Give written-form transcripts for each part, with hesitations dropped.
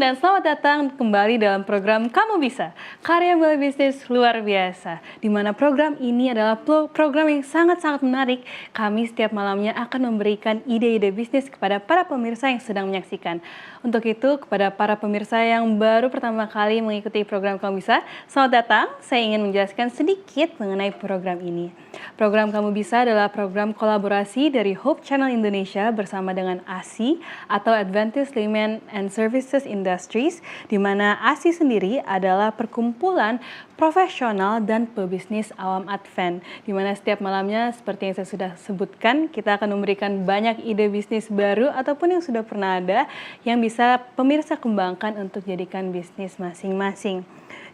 dan selamat datang kembali dalam program Kamu Bisa, karya mulai bisnis luar biasa. Di mana program ini adalah program yang sangat-sangat menarik. Kami setiap malamnya akan memberikan ide-ide bisnis kepada para pemirsa yang sedang menyaksikan. Untuk itu, kepada para pemirsa yang baru pertama kali mengikuti program Kamu Bisa, selamat datang. Saya ingin menjelaskan sedikit mengenai program ini. Program Kamu Bisa adalah program kolaborasi dari Hope Channel Indonesia bersama dengan ASI atau Adventist Laymen and Services Industries, di mana ASI sendiri adalah perkumpulan profesional dan pebisnis awam Advent, di mana setiap malamnya seperti yang saya sudah sebutkan, kita akan memberikan banyak ide bisnis baru ataupun yang sudah pernah ada yang bisa pemirsa kembangkan untuk jadikan bisnis masing-masing.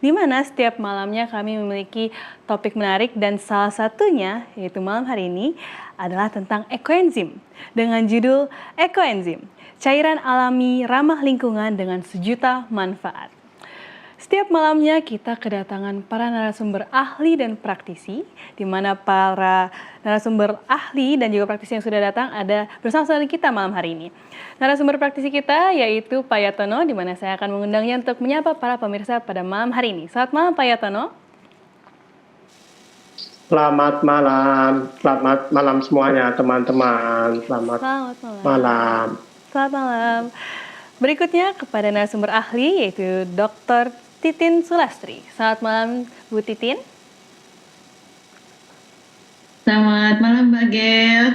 Di mana setiap malamnya kami memiliki topik menarik dan salah satunya yaitu malam hari ini adalah tentang ekoenzim dengan judul Ekoenzim, cairan alami ramah lingkungan dengan sejuta manfaat. Setiap malamnya kita kedatangan para narasumber ahli dan praktisi, di mana para narasumber ahli dan juga praktisi yang sudah datang ada bersama-sama kita malam hari ini. Narasumber praktisi kita yaitu Pak Yatono, di mana saya akan mengundangnya untuk menyapa para pemirsa pada malam hari ini. Selamat malam Pak Yatono. Selamat malam semuanya teman-teman. Selamat malam. Selamat malam. Berikutnya kepada narasumber ahli yaitu Dr. Titin Sulastri. Selamat malam Bu Titin. Selamat malam Mbak Gel.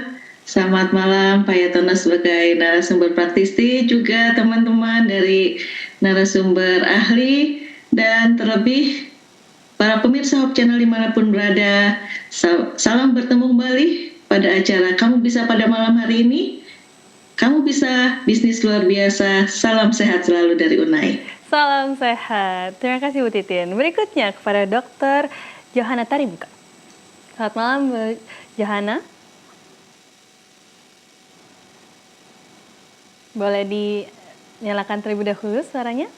Selamat malam Pak Yatono sebagai narasumber praktisi, juga teman-teman dari narasumber ahli, dan terlebih para pemirsa Hope Channel dimanapun berada. Salam bertemu kembali pada acara Kamu Bisa pada malam hari ini. Kamu bisa, bisnis luar biasa. Salam sehat selalu dari Unai. Salam sehat. Terima kasih Bu Titin. Berikutnya kepada Dr. Johana Taribuka. Selamat malam Bu Johana. Boleh dinyalakan terlebih dahulu suaranya?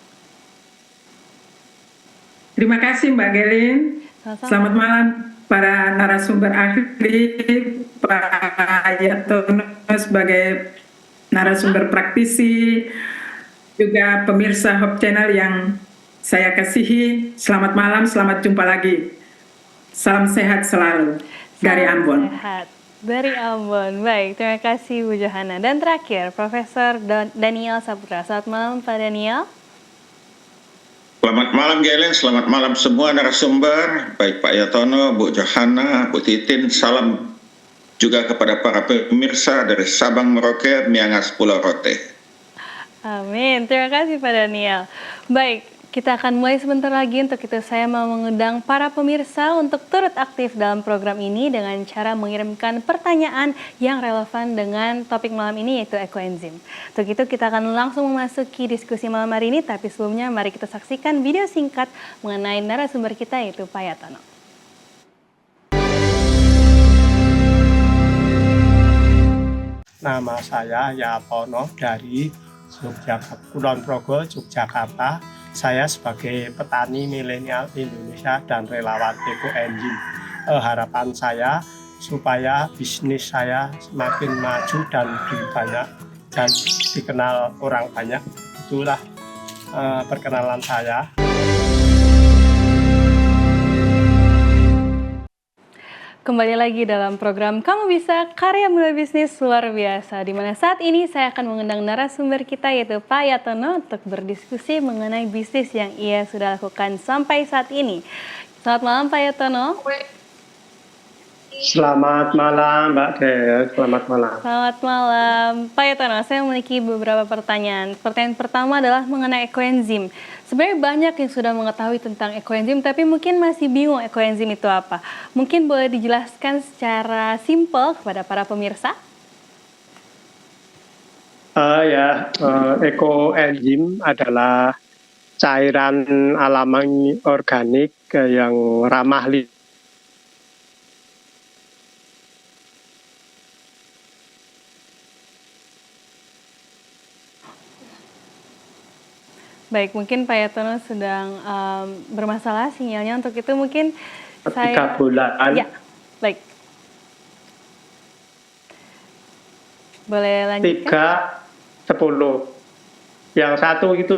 Terima kasih Mbak Gelin. Selamat malam para narasumber ahli, Pak Yatono sebagai narasumber praktisi, juga pemirsa Hope Channel yang saya kasihi. Selamat malam, selamat jumpa lagi. Salam sehat selalu dari Ambon. Sehat dari Ambon. Baik, terima kasih Bu Johana. Dan terakhir, Profesor Daniel Saputra. Selamat malam Pak Daniel. Selamat malam Gelen, selamat malam semua narasumber, baik Pak Yatono, Bu Johana, Bu Titin. Salam juga kepada para pemirsa dari Sabang Merauke, Miangas, Pulau Rote. Amin, terima kasih Pak Daniel. Baik, kita akan mulai sebentar lagi. Untuk itu saya mau mengundang para pemirsa untuk turut aktif dalam program ini dengan cara mengirimkan pertanyaan yang relevan dengan topik malam ini yaitu ekoenzim. Untuk itu kita akan langsung memasuki diskusi malam hari ini, tapi sebelumnya mari kita saksikan video singkat mengenai narasumber kita yaitu Pak Yatono. Nama saya Yatono dari Kulon Progo, Yogyakarta. Saya sebagai petani milenial Indonesia dan relawan ekoenzim. Harapan saya supaya bisnis saya semakin maju dan banyak dan dikenal orang banyak. Itulah perkenalan saya. Kembali lagi dalam program Kamu Bisa, karya mulai bisnis luar biasa, di mana saat ini saya akan mengundang narasumber kita yaitu Pak Yatono untuk berdiskusi mengenai bisnis yang ia sudah lakukan sampai saat ini. Selamat malam Pak Yatono. Selamat malam Mbak Del, selamat malam. Selamat malam Pak Yatono, saya memiliki beberapa pertanyaan. Pertanyaan pertama adalah mengenai ekoenzim. Sebenarnya banyak yang sudah mengetahui tentang ekoenzim, tapi mungkin masih bingung ekoenzim itu apa. Mungkin boleh dijelaskan secara simpel kepada para pemirsa? Ekoenzim adalah cairan alami organik yang ramah lingkungan. Baik, mungkin Pak Yatono sedang bermasalah sinyalnya. Untuk itu mungkin 3 bulan. Ya, baik. Boleh lanjutkan? 3, 10. Yang satu itu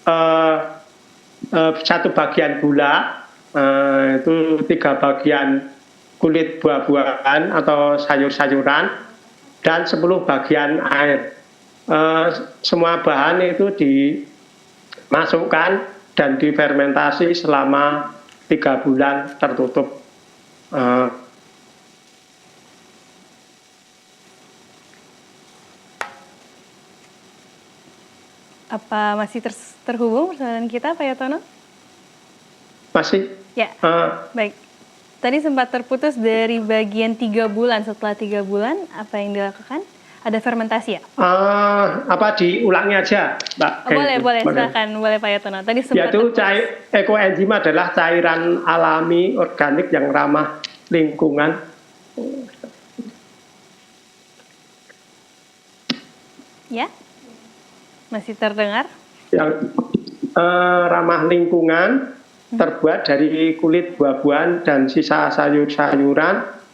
eh, satu bagian gula, itu 3 bagian kulit buah-buahan atau sayur-sayuran, dan 10 bagian air. Semua bahan itu dimasukkan dan difermentasi selama 3 bulan tertutup. Apa masih terhubung bersama dengan kita, Pak Yatono? Masih? Ya, baik. Tadi sempat terputus dari bagian 3 bulan. Setelah 3 bulan, apa yang dilakukan? Ada fermentasi ya? Apa diulangi aja, Mbak? Boleh, silakan. Boleh, Pak Yatono. Tadi sempat Yaitu ekoenzim adalah cairan alami organik yang ramah lingkungan. Ya, masih terdengar? Yang ramah lingkungan, terbuat dari kulit buah-buahan dan sisa sayur-sayuran,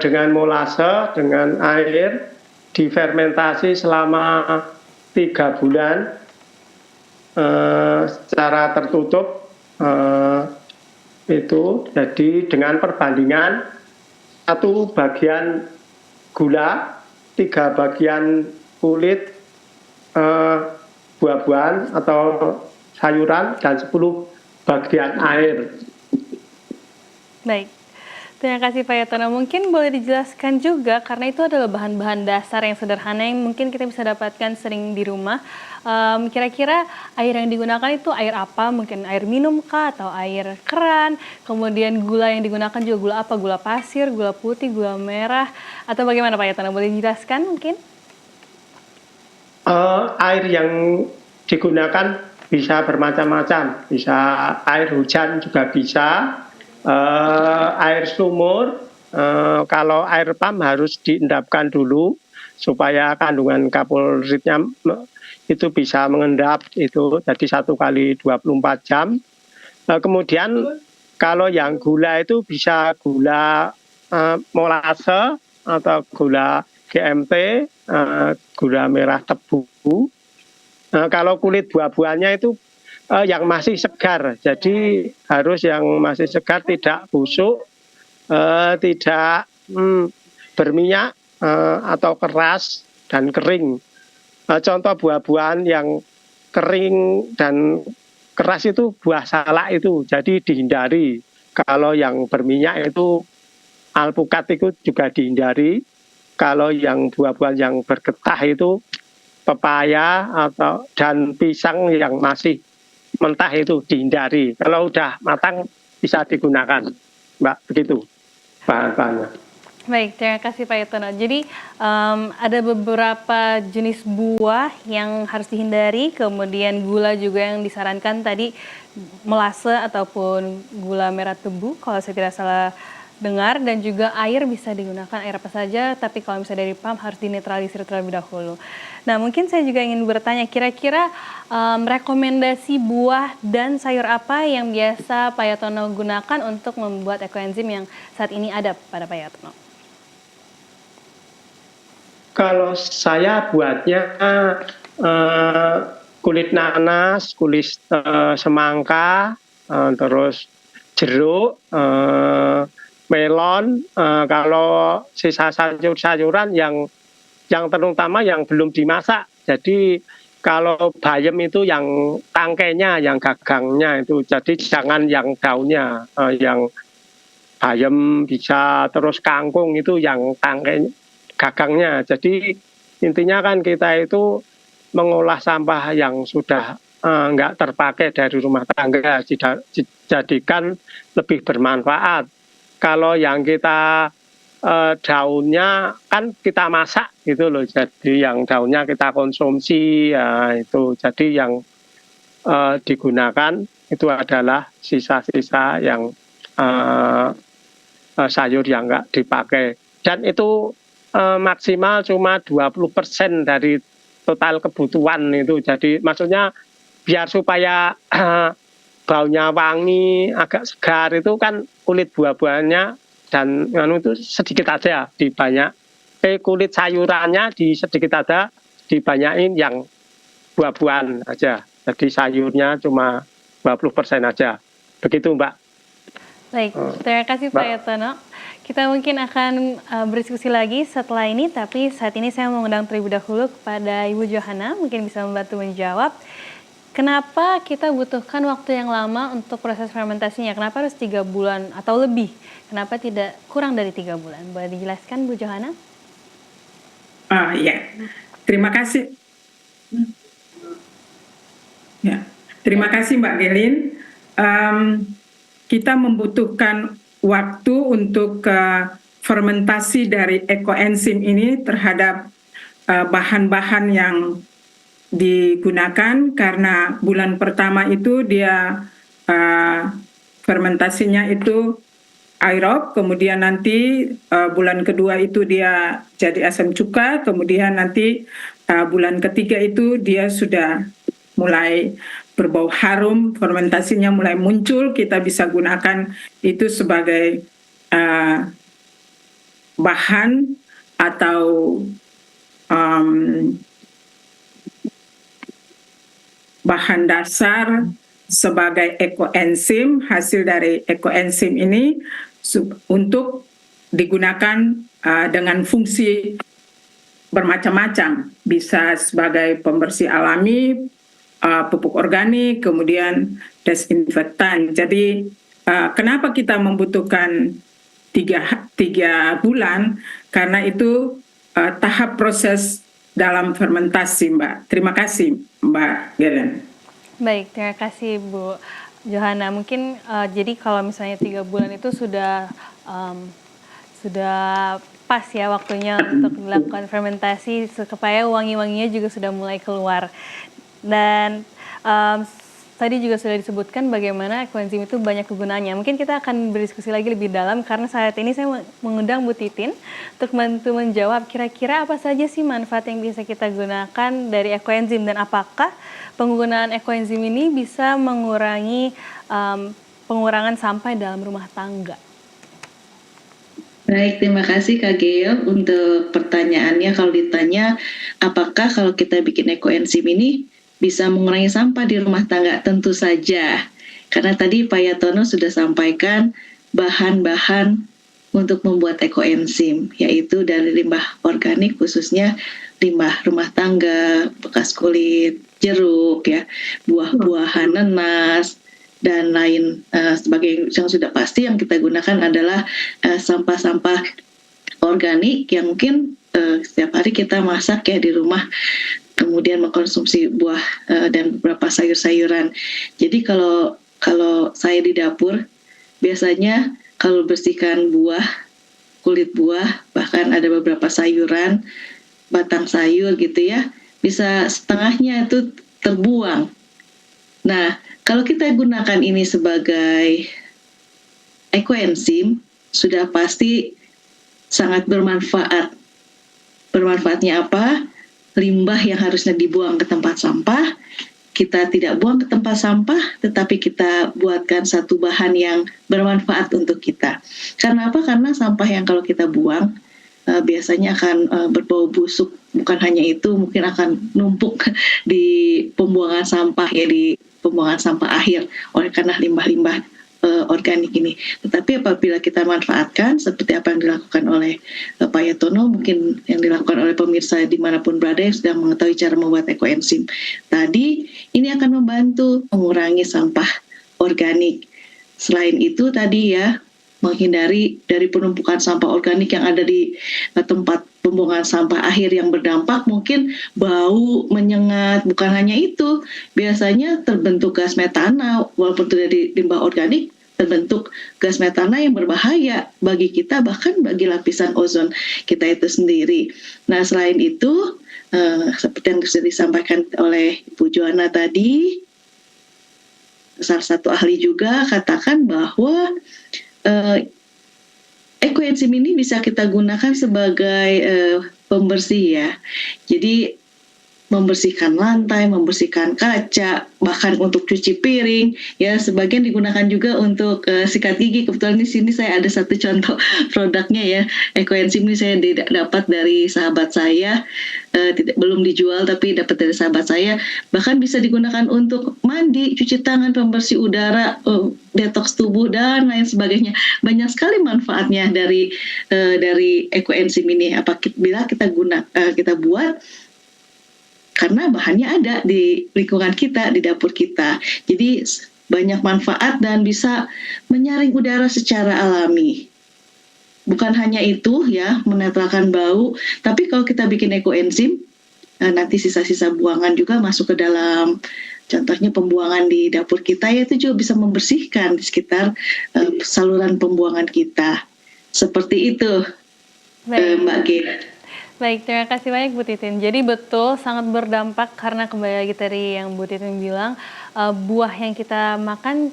dengan molase, dengan air, difermentasi selama 3 bulan secara tertutup, itu jadi dengan perbandingan 1 bagian gula, 3 bagian kulit buah-buahan atau sayuran, dan 10 bagian air. Baik. Terima kasih Pak Yatono. Mungkin boleh dijelaskan juga, karena itu adalah bahan-bahan dasar yang sederhana yang mungkin kita bisa dapatkan sering di rumah. Kira-kira air yang digunakan itu air apa? Mungkin air minum kah atau air keran? Kemudian gula yang digunakan juga gula apa? Gula pasir, gula putih, gula merah? Atau bagaimana Pak Yatono? Boleh dijelaskan mungkin? Air yang digunakan bisa bermacam-macam, bisa air hujan juga bisa, air sumur, kalau air pam harus diendapkan dulu supaya kandungan kapolritnya itu bisa mengendap, itu jadi 1 kali 24 jam. Kemudian kalau yang gula itu bisa gula molase atau gula GMT, gula merah tebu. Kalau kulit buah-buahnya itu yang masih segar, jadi harus yang masih segar, tidak busuk, tidak berminyak atau keras dan kering. Contoh buah-buahan yang kering dan keras itu buah salak itu, jadi dihindari. Kalau yang berminyak itu alpukat itu juga dihindari. Kalau yang buah-buahan yang bergetah itu pepaya dan pisang yang masih mentah itu dihindari. Kalau udah matang bisa digunakan, Mbak, begitu bahan-bahannya. Baik, terima kasih Pak Yatono. Jadi ada beberapa jenis buah yang harus dihindari, kemudian gula juga yang disarankan tadi, molase ataupun gula merah tebu kalau saya tidak salah dengar, dan juga air bisa digunakan air apa saja, tapi kalau misalnya dari pam harus dinetralisir terlebih dahulu. Nah, mungkin saya juga ingin bertanya, kira-kira rekomendasi buah dan sayur apa yang biasa Pak Yatono gunakan untuk membuat ekoenzim yang saat ini ada pada Pak Yatono? Kalau saya buatnya kulit nanas, kulit semangka, terus jeruk, melon, kalau sisa sayur-sayuran yang terutama yang belum dimasak. Jadi kalau bayam itu yang tangkainya, yang gagangnya itu, jadi jangan yang daunnya. Yang bayam bisa, terus kangkung itu yang tangkai gagangnya. Jadi intinya kan kita itu mengolah sampah yang sudah nggak terpakai dari rumah tangga, jadikan lebih bermanfaat. Kalau yang kita daunnya kan kita masak gitu loh, jadi yang daunnya kita konsumsi ya, itu jadi yang digunakan itu adalah sisa-sisa yang sayur yang nggak dipakai, dan itu maksimal cuma 20% dari total kebutuhan itu. Jadi maksudnya biar supaya baunya wangi, agak segar, itu kan kulit buah-buahnya dan itu sedikit aja dibanyak. Kulit sayurannya sedikit ada, dibanyain yang buah-buahan aja. Jadi sayurnya cuma 20% aja. Begitu, Mbak. Baik, terima kasih Pak Mbak. Yatono. Kita mungkin akan berdiskusi lagi setelah ini, tapi saat ini saya mengundang terlebih dahulu kepada Ibu Johana, mungkin bisa membantu menjawab. Kenapa kita butuhkan waktu yang lama untuk proses fermentasinya? Kenapa harus 3 bulan atau lebih? Kenapa tidak kurang dari 3 bulan? Boleh dijelaskan Bu Johana? Ya, terima kasih. Ya, terima kasih Mbak Gelin. Kita membutuhkan waktu untuk fermentasi dari ekoenzim ini terhadap bahan-bahan yang digunakan, karena bulan pertama itu dia fermentasinya itu aerob, kemudian nanti bulan kedua itu dia jadi asam cuka, kemudian nanti bulan ketiga itu dia sudah mulai berbau harum, fermentasinya mulai muncul, kita bisa gunakan itu sebagai bahan atau bahan dasar sebagai ekoenzim. Hasil dari ekoenzim ini untuk digunakan dengan fungsi bermacam-macam, bisa sebagai pembersih alami, pupuk organik, kemudian desinfektan. Jadi kenapa kita membutuhkan 3 bulan? Karena itu tahap proses dalam fermentasi, Mbak. Terima kasih, Mbak Gelen. Baik, terima kasih Bu Johana. Mungkin jadi kalau misalnya 3 bulan itu sudah pas ya waktunya untuk dilakukan fermentasi, supaya wangi-wanginya juga sudah mulai keluar. Dan tadi juga sudah disebutkan bagaimana ekoenzim itu banyak kegunaannya. Mungkin kita akan berdiskusi lagi lebih dalam, karena saat ini saya mengundang Bu Titin untuk membantu menjawab kira-kira apa saja sih manfaat yang bisa kita gunakan dari ekoenzim, dan apakah penggunaan ekoenzim ini bisa mengurangi pengurangan sampah dalam rumah tangga. Baik, terima kasih Kak Geo untuk pertanyaannya. Kalau ditanya apakah kalau kita bikin ekoenzim ini bisa mengurangi sampah di rumah tangga, tentu saja. Karena tadi Pak Yatono sudah sampaikan bahan-bahan untuk membuat ekoenzim, yaitu dari limbah organik, khususnya limbah rumah tangga, bekas kulit, jeruk, ya, buah-buahan, nanas, dan lain sebagai yang sudah pasti yang kita gunakan adalah sampah-sampah organik yang mungkin setiap hari kita masak ya di rumah, kemudian mengkonsumsi buah dan beberapa sayur-sayuran. Jadi kalau saya di dapur, biasanya kalau bersihkan buah, kulit buah, bahkan ada beberapa sayuran, batang sayur gitu ya, bisa setengahnya itu terbuang. Nah, kalau kita gunakan ini sebagai ekoenzim, sudah pasti sangat bermanfaat. Bermanfaatnya apa? Limbah yang harusnya dibuang ke tempat sampah, kita tidak buang ke tempat sampah, tetapi kita buatkan satu bahan yang bermanfaat untuk kita. Karena apa? Karena sampah yang kalau kita buang biasanya akan berbau busuk. Bukan hanya itu, mungkin akan numpuk di pembuangan sampah, ya, di pembuangan sampah akhir oleh karena limbah-limbah organik ini. Tetapi apabila kita manfaatkan seperti apa yang dilakukan oleh Pak Yatono, mungkin yang dilakukan oleh pemirsa dimanapun berada yang sudah mengetahui cara membuat ekoenzim tadi, ini akan membantu mengurangi sampah organik. Selain itu tadi ya, menghindari dari penumpukan sampah organik yang ada di tempat pembuangan sampah akhir yang berdampak mungkin bau, menyengat. Bukan hanya itu, biasanya terbentuk gas metana, walaupun itu dari limbah organik, terbentuk gas metana yang berbahaya bagi kita, bahkan bagi lapisan ozon kita itu sendiri. Nah, selain itu, seperti yang sudah disampaikan oleh Bu Johana tadi, salah satu ahli juga katakan bahwa ekoenzim ini bisa kita gunakan sebagai pembersih ya. Jadi membersihkan lantai, membersihkan kaca, bahkan untuk cuci piring. Ya, sebagian digunakan juga untuk sikat gigi. Kebetulan di sini saya ada satu contoh produknya ya. Ekoenzim ini saya dapat dari sahabat saya, belum dijual tapi dapat dari sahabat saya. Bahkan bisa digunakan untuk mandi, cuci tangan, pembersih udara, detoks tubuh dan lain sebagainya. Banyak sekali manfaatnya dari ekoenzim ini. Apabila kita buat, karena bahannya ada di lingkungan kita, di dapur kita. Jadi banyak manfaat dan bisa menyaring udara secara alami. Bukan hanya itu ya, menetralkan bau, tapi kalau kita bikin ekoenzim, nanti sisa-sisa buangan juga masuk ke dalam, contohnya pembuangan di dapur kita, ya itu juga bisa membersihkan di sekitar saluran pembuangan kita. Seperti itu, Mbak G. Baik, terima kasih banyak Bu Titin. Jadi betul sangat berdampak karena kembali lagi tadi yang Bu Titin bilang, buah yang kita makan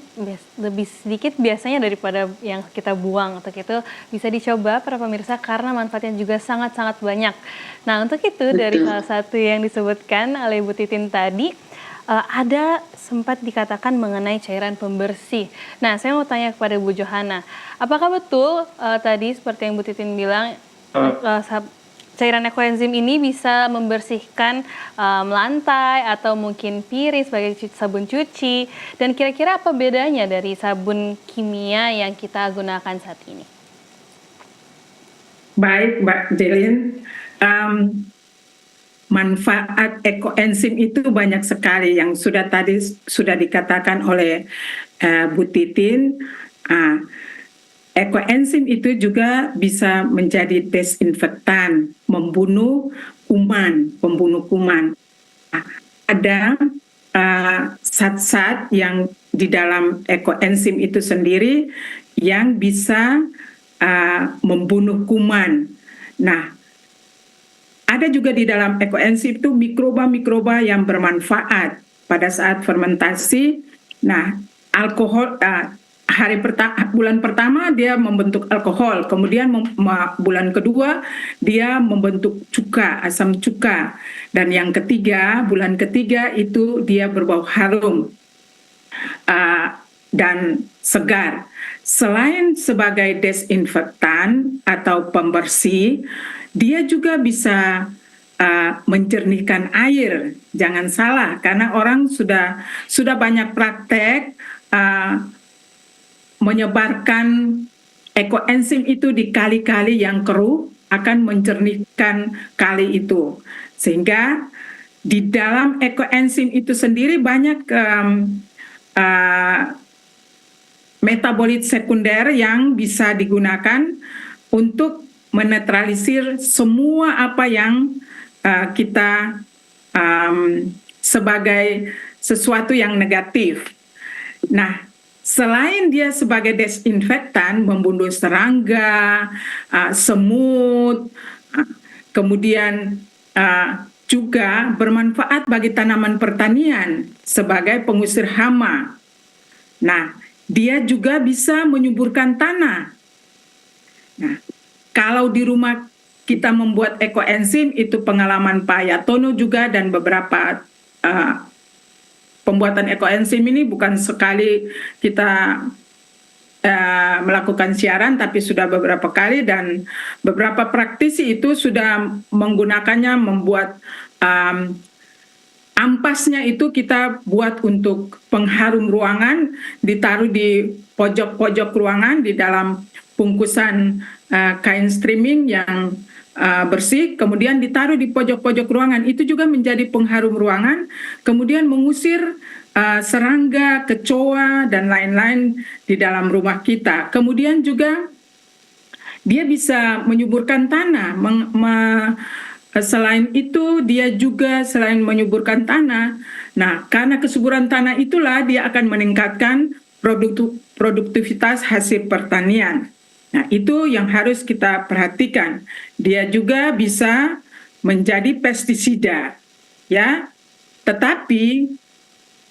lebih sedikit biasanya daripada yang kita buang. Untuk itu bisa dicoba para pemirsa karena manfaatnya juga sangat-sangat banyak. Nah untuk itu dari salah satu yang disebutkan oleh Bu Titin tadi, ada sempat dikatakan mengenai cairan pembersih. Nah saya mau tanya kepada Bu Johanna, apakah betul tadi seperti yang Bu Titin bilang, cairan ekoenzim ini bisa membersihkan lantai atau mungkin piring sebagai sabun cuci, dan kira-kira apa bedanya dari sabun kimia yang kita gunakan saat ini? Baik, Mbak Jelin, manfaat ekoenzim itu banyak sekali yang sudah dikatakan oleh Bu Titin. Ekoenzim itu juga bisa menjadi desinfektan, pembunuh kuman. Ada zat-zat yang di dalam ekoenzim itu sendiri yang bisa membunuh kuman. Nah, ada juga di dalam ekoenzim itu mikroba-mikroba yang bermanfaat pada saat fermentasi. Nah, alkohol bulan pertama dia membentuk alkohol, kemudian bulan kedua dia membentuk asam cuka, dan yang ketiga, bulan ketiga itu dia berbau harum dan segar. Selain sebagai desinfektan atau pembersih, dia juga bisa menjernihkan air. Jangan salah, karena orang sudah banyak praktek menyebarkan ekoenzim itu di kali-kali yang keruh akan menjernihkan kali itu. Sehingga di dalam ekoenzim itu sendiri banyak metabolit sekunder yang bisa digunakan untuk menetralisir semua apa yang kita sebagai sesuatu yang negatif. Nah, selain dia sebagai desinfektan, membunuh serangga, semut, kemudian juga bermanfaat bagi tanaman pertanian sebagai pengusir hama. Nah, dia juga bisa menyuburkan tanah. Nah, kalau di rumah kita membuat ekoenzim, itu pengalaman Pak Yatono juga dan beberapa pembuatan ekoenzim ini bukan sekali kita melakukan siaran, tapi sudah beberapa kali, dan beberapa praktisi itu sudah menggunakannya membuat ampasnya itu kita buat untuk pengharum ruangan, ditaruh di pojok-pojok ruangan di dalam bungkusan kain streaming yang bersih, kemudian ditaruh di pojok-pojok ruangan. Itu juga menjadi pengharum ruangan, kemudian mengusir serangga, kecoa, dan lain-lain di dalam rumah kita. Kemudian juga dia bisa menyuburkan tanah. Selain itu, dia juga selain menyuburkan tanah, nah karena kesuburan tanah itulah dia akan meningkatkan produktivitas hasil pertanian. Nah, itu yang harus kita perhatikan. Dia juga bisa menjadi pestisida, ya. Tetapi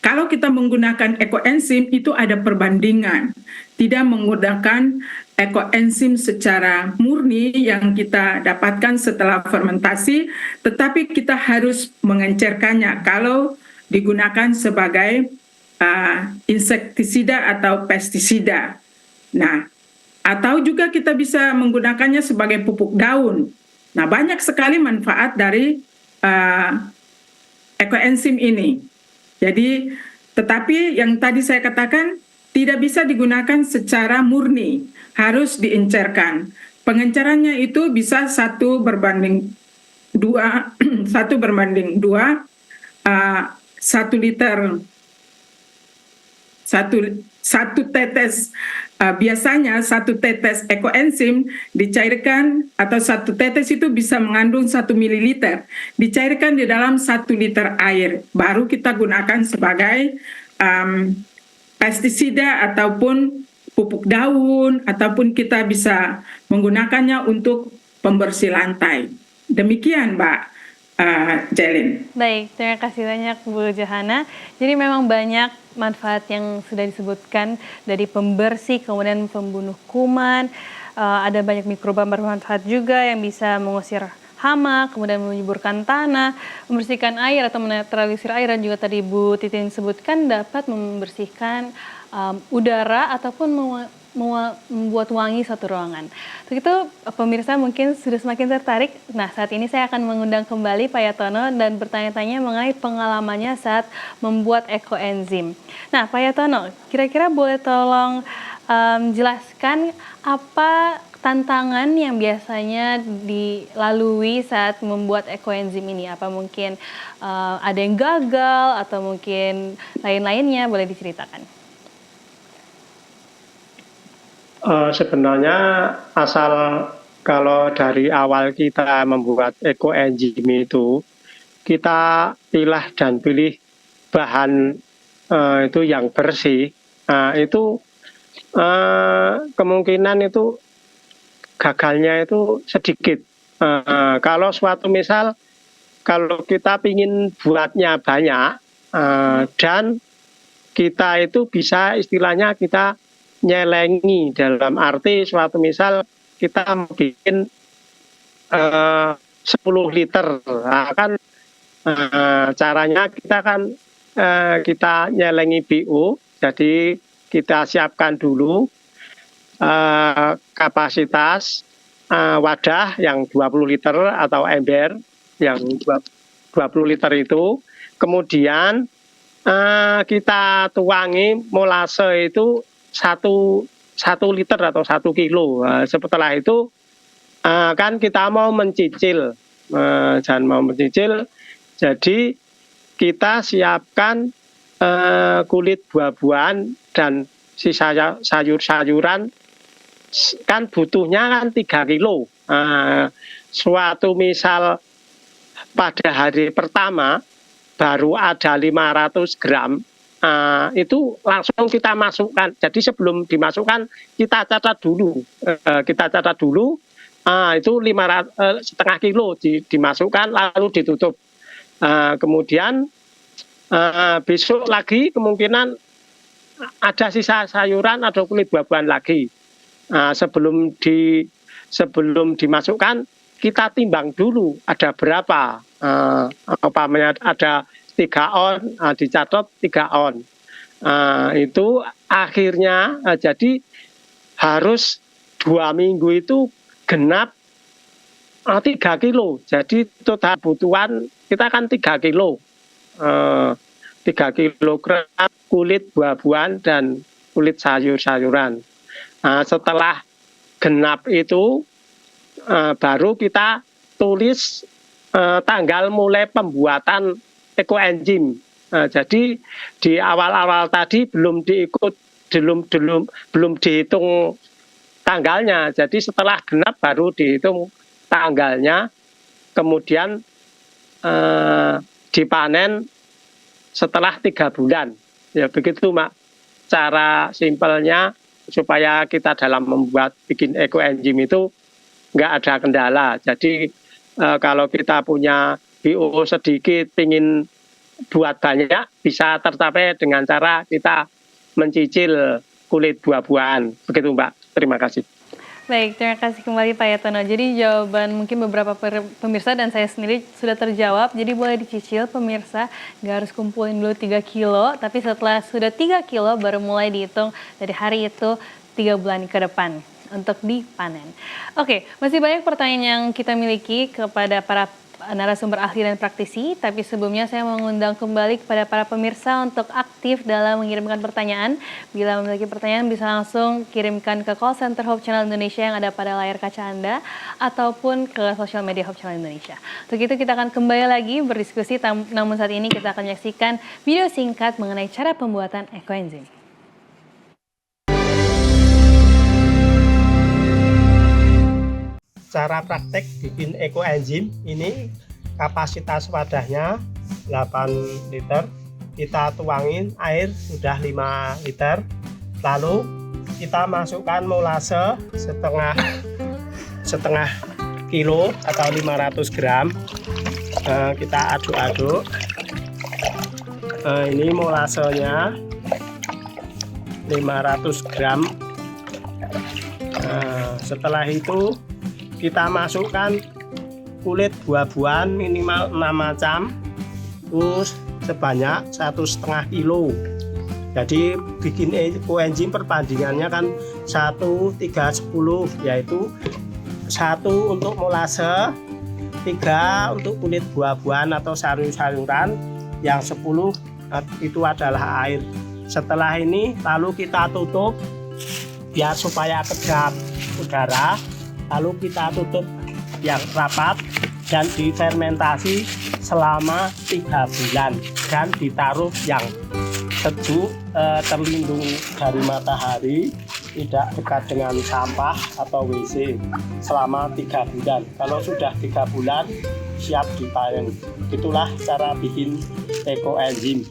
kalau kita menggunakan ekoenzim itu ada perbandingan, tidak menggunakan ekoenzim secara murni yang kita dapatkan setelah fermentasi, tetapi kita harus mengencerkannya kalau digunakan sebagai insektisida atau pestisida. Nah, atau juga kita bisa menggunakannya sebagai pupuk daun. Nah, banyak sekali manfaat dari ekoenzim ini. Jadi, tetapi yang tadi saya katakan tidak bisa digunakan secara murni, harus diencerkan. Pengencerannya itu bisa 1:2, 1:2, 1 liter, satu tetes, biasanya 1 tetes ekoenzim dicairkan, atau 1 tetes itu bisa mengandung 1 mililiter, dicairkan di dalam 1 liter air, baru kita gunakan sebagai pestisida ataupun pupuk daun, ataupun kita bisa menggunakannya untuk pembersih lantai. Demikian, Mbak Jelin. Baik, terima kasih banyak Bu Johana. Jadi memang banyak manfaat yang sudah disebutkan, dari pembersih, kemudian pembunuh kuman, ada banyak mikroba bermanfaat juga yang bisa mengusir hama, kemudian menyuburkan tanah, membersihkan air atau menetralisir air, dan juga tadi Bu Titin sebutkan dapat membersihkan udara ataupun membuat wangi suatu ruangan. Untuk itu pemirsa mungkin sudah semakin tertarik. Nah, saat ini saya akan mengundang kembali Pak Yatono dan bertanya-tanya mengenai pengalamannya saat membuat ekoenzim. Nah, Pak Yatono, kira-kira boleh tolong jelaskan apa tantangan yang biasanya dilalui saat membuat ekoenzim ini? Apa mungkin ada yang gagal atau mungkin lain-lainnya, boleh diceritakan? Sebenarnya asal kalau dari awal kita membuat ekoenzim itu, kita pilih bahan itu yang bersih, itu kemungkinan itu gagalnya itu sedikit. Kalau suatu misal, kalau kita ingin buatnya banyak, dan kita itu bisa istilahnya kita nyelengi, dalam arti suatu misal kita bikin 10 liter, kan caranya kita kan kita nyelengi BO, jadi kita siapkan dulu kapasitas wadah yang 20 liter atau ember yang 20 liter itu, kemudian kita tuangi molase itu 1 liter atau 1 kilo. Setelah itu kan kita mau mencicil, jadi kita siapkan kulit buah-buahan dan sisa sayur-sayuran, kan butuhnya kan 3 kilo. Suatu misal pada hari pertama baru ada 500 gram, itu langsung kita masukkan. Jadi sebelum dimasukkan kita catat dulu, itu 0,5 kilo dimasukkan lalu ditutup. Kemudian besok lagi kemungkinan ada sisa sayuran atau kulit buah-buahan lagi. Sebelum dimasukkan kita timbang dulu ada berapa, ada 3 on, dicatat 3 on. Itu akhirnya jadi harus 2 minggu itu genap 3 kilo. Jadi total kebutuhan kita kan 3 kilo. 3 kilogram kulit buah-buahan dan kulit sayur-sayuran. Setelah genap itu baru kita tulis tanggal mulai pembuatan ekoenzim. Jadi di awal-awal tadi belum dihitung tanggalnya. Jadi setelah genap baru dihitung tanggalnya. Kemudian dipanen setelah 3 bulan. Ya begitu, Mak. Cara simpelnya supaya kita dalam bikin ekoenzim itu nggak ada kendala. Jadi kalau kita punya BO sedikit, ingin buat banyak, bisa tercapai dengan cara kita mencicil kulit buah-buahan. Begitu, Mbak. Terima kasih. Baik, terima kasih kembali Pak Yatono. Jadi jawaban mungkin beberapa pemirsa dan saya sendiri sudah terjawab. Jadi boleh dicicil pemirsa, nggak harus kumpulin dulu 3 kilo, tapi setelah sudah 3 kilo baru mulai dihitung dari hari itu 3 bulan ke depan untuk dipanen. Oke, masih banyak pertanyaan yang kita miliki kepada para narasumber ahli dan praktisi, tapi sebelumnya saya mengundang kembali kepada para pemirsa untuk aktif dalam mengirimkan pertanyaan. Bila memiliki pertanyaan bisa langsung kirimkan ke call center Hope Channel Indonesia yang ada pada layar kaca Anda ataupun ke sosial media Hope Channel Indonesia. Untuk itu kita akan kembali lagi berdiskusi, namun saat ini kita akan menyaksikan video singkat mengenai cara pembuatan ekoenzim. Cara praktek bikin ekoenzim ini kapasitas wadahnya 8 liter, kita tuangin air sudah 5 liter, lalu kita masukkan molase setengah kilo atau 500 gram, kita aduk-aduk. Ini molasenya 500 gram. Setelah itu kita masukkan kulit buah-buahan minimal 6 macam, terus sebanyak 1,5 kilo. Jadi bikin ekoenzim perbandingannya kan 1, 3, 10, yaitu 1 untuk molase, 3 untuk kulit buah-buahan atau sayur-sayuran, yang 10 itu adalah air. Setelah ini lalu kita tutup biar supaya kedap udara. Lalu kita tutup yang rapat dan difermentasi selama 3 bulan dan ditaruh yang sejuk, terlindung dari matahari, tidak dekat dengan sampah atau WC selama 3 bulan. Kalau sudah 3 bulan siap dipanen. Itulah cara bikin ekoenzim.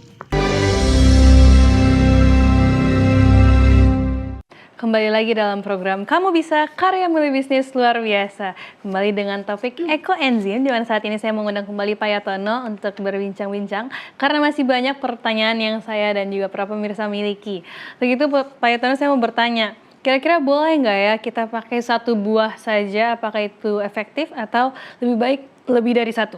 Kembali lagi dalam program Kamu Bisa, Karya Milih Bisnis Luar Biasa. Kembali dengan topik ekoenzim, di mana saat ini saya mengundang kembali Pak Yatono untuk berbincang-bincang karena masih banyak pertanyaan yang saya dan juga para pemirsa miliki. Begitu Pak Yatono, saya mau bertanya, kira-kira boleh nggak ya kita pakai 1 buah saja, apakah itu efektif atau lebih baik lebih dari 1?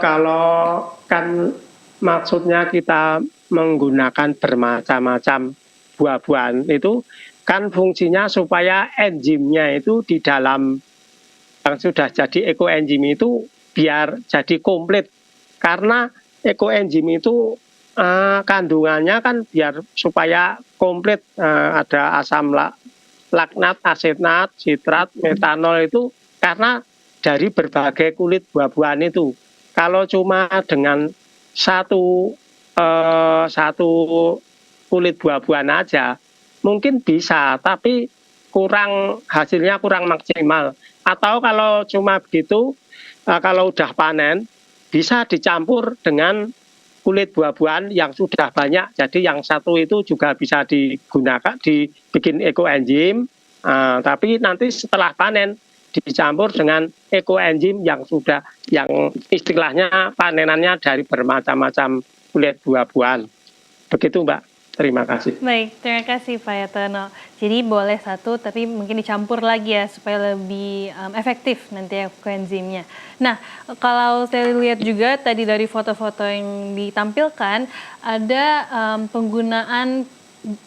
Kalau kan maksudnya kita menggunakan bermacam-macam buah-buahan, itu kan fungsinya supaya enzimnya itu di dalam yang sudah jadi ekoenzim itu biar jadi komplit. Karena ekoenzim itu kandungannya kan biar supaya komplit, ada asam laknat, asetat, sitrat, metanol itu karena dari berbagai kulit buah-buahan itu. Kalau cuma dengan satu kulit buah-buahan aja mungkin bisa, tapi hasilnya kurang maksimal. Atau kalau cuma begitu, kalau udah panen bisa dicampur dengan kulit buah-buahan yang sudah banyak. Jadi yang satu itu juga bisa digunakan dibikin ekoenzim, tapi nanti setelah panen dicampur dengan ekoenzim yang istilahnya panenannya dari bermacam-macam kulit buah-buahan. Begitu Mbak, terima kasih. Baik, terima kasih Pak Yatono. Jadi boleh 1 tapi mungkin dicampur lagi ya supaya lebih efektif nanti ekoenzimnya. Nah, kalau saya lihat juga tadi dari foto-foto yang ditampilkan ada penggunaan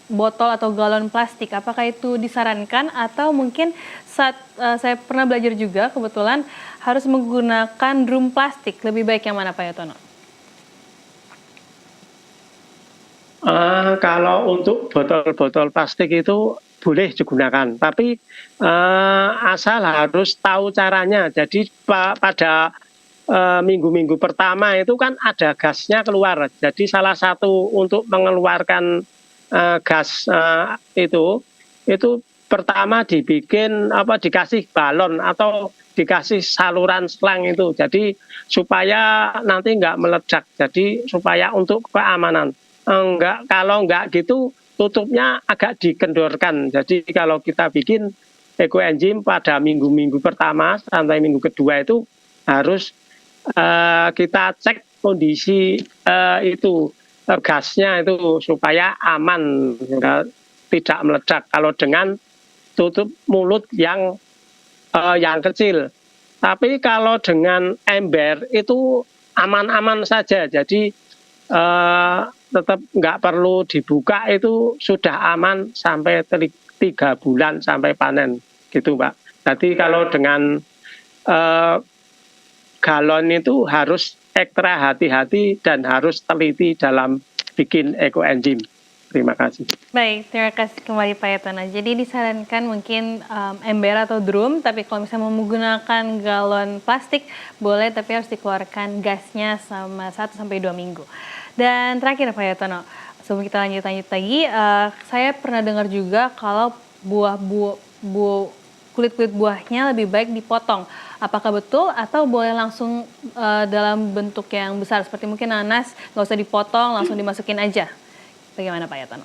botol atau galon plastik. Apakah itu disarankan atau mungkin saat saya pernah belajar juga kebetulan harus menggunakan drum plastik. Lebih baik yang mana Pak Yatono? Kalau untuk botol-botol plastik itu boleh digunakan, tapi asal harus tahu caranya. Jadi pada minggu-minggu pertama itu kan ada gasnya keluar. Jadi salah satu untuk mengeluarkan gas itu pertama dikasih balon atau dikasih saluran selang itu. Jadi supaya nanti nggak meledak. Jadi supaya untuk keamanan. Kalau enggak gitu tutupnya agak dikendorkan. Jadi kalau kita bikin ekoenzim pada minggu-minggu pertama sampai minggu kedua itu harus kita cek kondisi itu gasnya itu supaya aman. tidak meledak. Kalau dengan tutup mulut yang kecil. Tapi kalau dengan ember itu aman-aman saja. Jadi tetap nggak perlu dibuka, itu sudah aman sampai 3 bulan sampai panen gitu, Pak. Jadi kalau dengan galon itu harus ekstra hati-hati dan harus teliti dalam bikin ekoenzim. Terima kasih. Baik, terima kasih kembali Pak Yatono. Jadi disarankan mungkin ember atau drum, tapi kalau misalnya mau menggunakan galon plastik boleh, tapi harus dikeluarkan gasnya selama 1-2 minggu. Dan terakhir Pak Yatono, sebelum kita lanjut lagi, saya pernah dengar juga kalau kulit-kulit buahnya lebih baik dipotong. Apakah betul atau boleh langsung dalam bentuk yang besar seperti mungkin nanas, nggak usah dipotong, langsung dimasukin aja? Bagaimana Pak Yatono?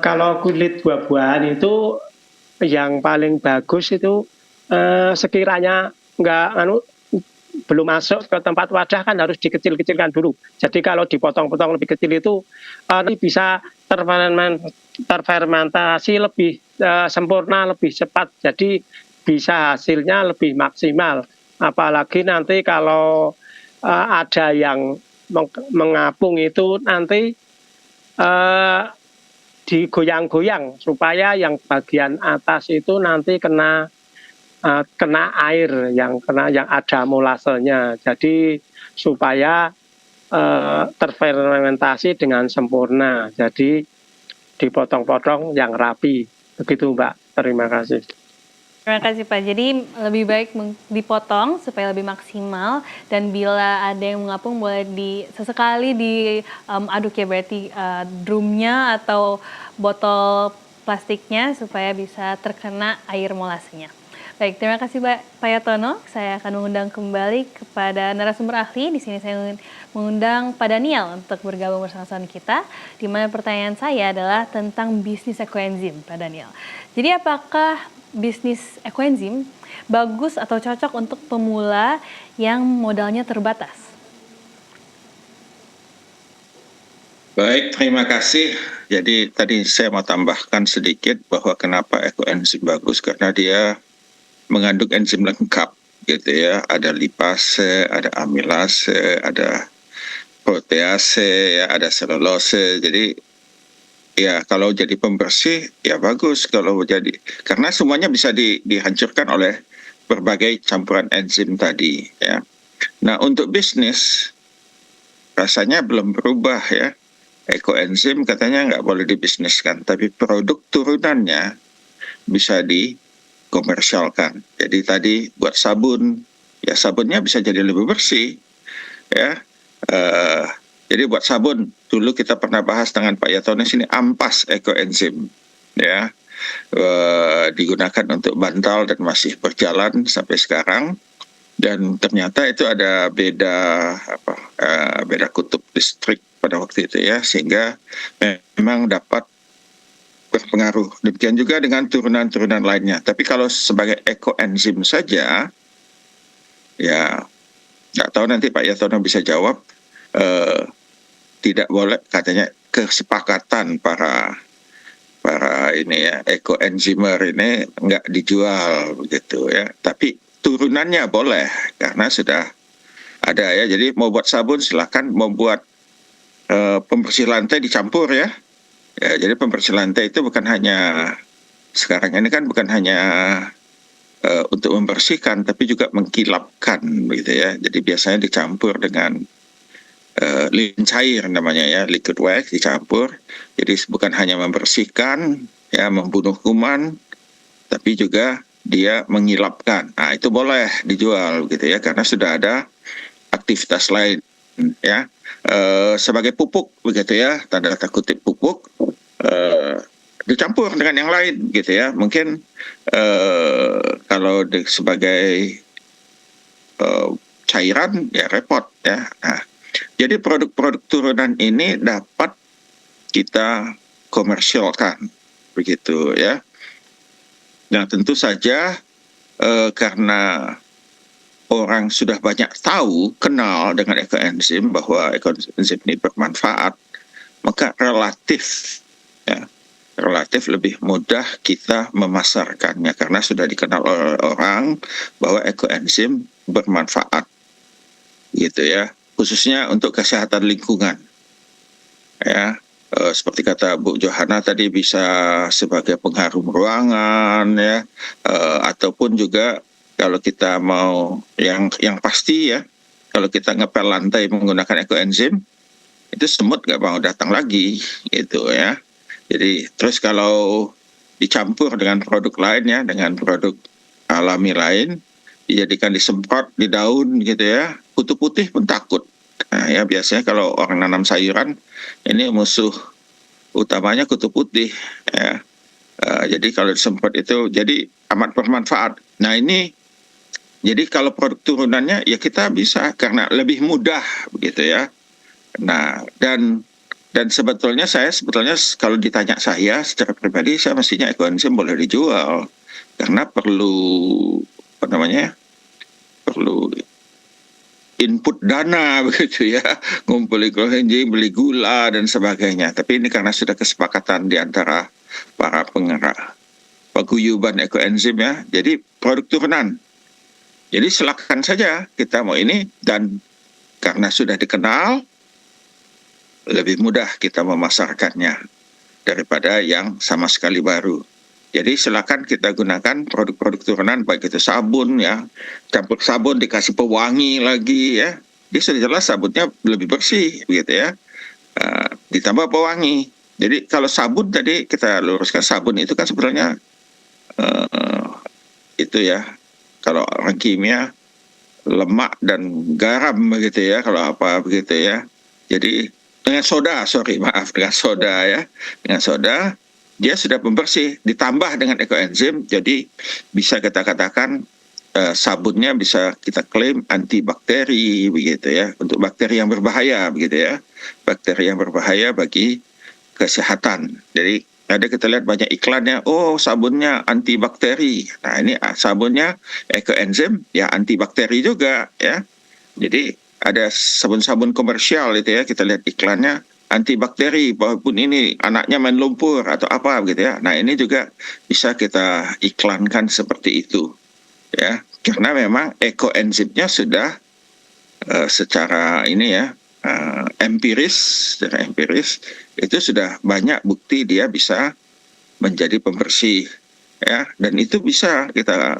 Kalau kulit buah-buahan itu yang paling bagus itu sekiranya belum masuk ke tempat wadah kan harus dikecil-kecilkan dulu. Jadi kalau dipotong-potong lebih kecil itu bisa terfermentasi lebih sempurna, lebih cepat. Jadi bisa hasilnya lebih maksimal. Apalagi nanti kalau ada yang mengapung itu nanti digoyang-goyang supaya yang bagian atas itu nanti kena air yang ada molasenya. Jadi supaya terfermentasi dengan sempurna. Jadi dipotong-potong yang rapi. Begitu Mbak. Terima kasih. Terima kasih Pak. Jadi lebih baik dipotong supaya lebih maksimal, dan bila ada yang mengapung boleh sesekali diaduk ya, berarti drumnya atau botol plastiknya supaya bisa terkena air molasnya. Baik, terima kasih Pak Yatono. Saya akan mengundang kembali kepada narasumber ahli. Di sini saya mengundang Pak Daniel untuk bergabung bersama-sama kita. Di mana pertanyaan saya adalah tentang bisnis ekoenzim, Pak Daniel. Jadi apakah bisnis ekoenzim bagus atau cocok untuk pemula yang modalnya terbatas? Baik, terima kasih. Jadi tadi saya mau tambahkan sedikit bahwa kenapa ekoenzim bagus, karena dia mengandung enzim lengkap gitu ya. Ada lipase, ada amilase, ada protease, ya, ada selulose. Jadi ya kalau jadi pembersih ya bagus, kalau jadi, karena semuanya bisa dihancurkan oleh berbagai campuran enzim tadi ya. Nah, untuk bisnis rasanya belum berubah ya. Ekoenzim katanya nggak boleh dibisniskan, tapi produk turunannya bisa dikomersialkan. Jadi tadi buat sabun, ya sabunnya bisa jadi lebih bersih ya. Jadi buat sabun, dulu kita pernah bahas dengan Pak Yatono sini, ampas ekoenzim ya, digunakan untuk bantal dan masih berjalan sampai sekarang. Dan ternyata itu ada beda kutub listrik pada waktu itu ya, sehingga memang dapat berpengaruh. Demikian juga dengan turunan-turunan lainnya. Tapi kalau sebagai ekoenzim saja, ya nggak tahu, nanti Pak Yatono bisa jawab. Tidak boleh, katanya kesepakatan para ini ya, ekoenzimer ini nggak dijual begitu ya. Tapi turunannya boleh karena sudah ada ya. Jadi mau buat sabun silahkan, mau buat pembersih lantai dicampur ya. Ya, jadi pembersih lantai itu bukan hanya sekarang ini kan bukan hanya untuk membersihkan, tapi juga mengkilapkan begitu ya. Jadi biasanya dicampur dengan lilin cair namanya ya, liquid wax dicampur. Jadi bukan hanya membersihkan ya, membunuh kuman, tapi juga dia mengilapkan. Nah, itu boleh dijual gitu ya, karena sudah ada aktivitas lain ya, sebagai pupuk begitu ya, tanda kutip pupuk, dicampur dengan yang lain gitu ya. Mungkin kalau sebagai cairan ya repot ya. Nah, jadi produk-produk turunan ini dapat kita komersialkan begitu ya. Nah, tentu saja karena orang sudah banyak tahu, kenal dengan ekoenzim, bahwa ekoenzim ini bermanfaat, maka relatif lebih mudah kita memasarkannya karena sudah dikenal oleh orang bahwa ekoenzim bermanfaat, gitu ya, khususnya untuk kesehatan lingkungan, ya. Seperti kata Bu Johana tadi, bisa sebagai pengharum ruangan, ya, ataupun juga kalau kita mau yang pasti ya, kalau kita ngepel lantai menggunakan ekoenzim, itu semut nggak mau datang lagi, gitu ya. Jadi terus kalau dicampur dengan produk lain ya, dengan produk alami lain, dijadikan disemprot di daun gitu ya, kutu putih pun takut. Nah ya, biasanya kalau orang nanam sayuran, ini musuh utamanya kutu putih ya. Jadi kalau disemprot itu jadi amat bermanfaat. Nah ini, jadi kalau produk turunannya ya kita bisa karena lebih mudah begitu ya. Nah dan sebetulnya kalau ditanya saya secara pribadi, saya mestinya ekoenzim boleh dijual karena perlu input dana begitu ya, ngumpul ekoenzim, beli gula dan sebagainya. Tapi ini karena sudah kesepakatan di antara para penggerak paguyuban ekoenzim ya, jadi produk turunan. Jadi silakan saja kita mau ini, dan karena sudah dikenal, lebih mudah kita memasarkannya daripada yang sama sekali baru. Jadi silakan kita gunakan produk-produk turunan, baik itu sabun ya, campur sabun dikasih pewangi lagi ya. Dia sudah jelas sabunnya lebih bersih begitu ya. Ditambah pewangi. Jadi kalau sabun tadi kita luruskan, sabun itu kan sebenarnya itu ya, kalau orang kimia lemak dan garam begitu ya, kalau apa begitu ya. Jadi dengan soda ya, dengan soda dia sudah pembersih, ditambah dengan ekoenzim, jadi bisa kita katakan sabunnya bisa kita klaim antibakteri begitu ya, untuk bakteri yang berbahaya begitu ya, bakteri yang berbahaya bagi kesehatan. Jadi ada kita lihat banyak iklannya, oh sabunnya antibakteri. Nah ini sabunnya ekoenzim ya, antibakteri juga ya. Jadi ada sabun-sabun komersial itu ya, kita lihat iklannya antibakteri, walaupun ini anaknya main lumpur atau apa gitu ya. Nah ini juga bisa kita iklankan seperti itu ya, karena memang ekoenzimnya sudah secara ini ya, secara empiris itu sudah banyak bukti dia bisa menjadi pembersih ya, dan itu bisa kita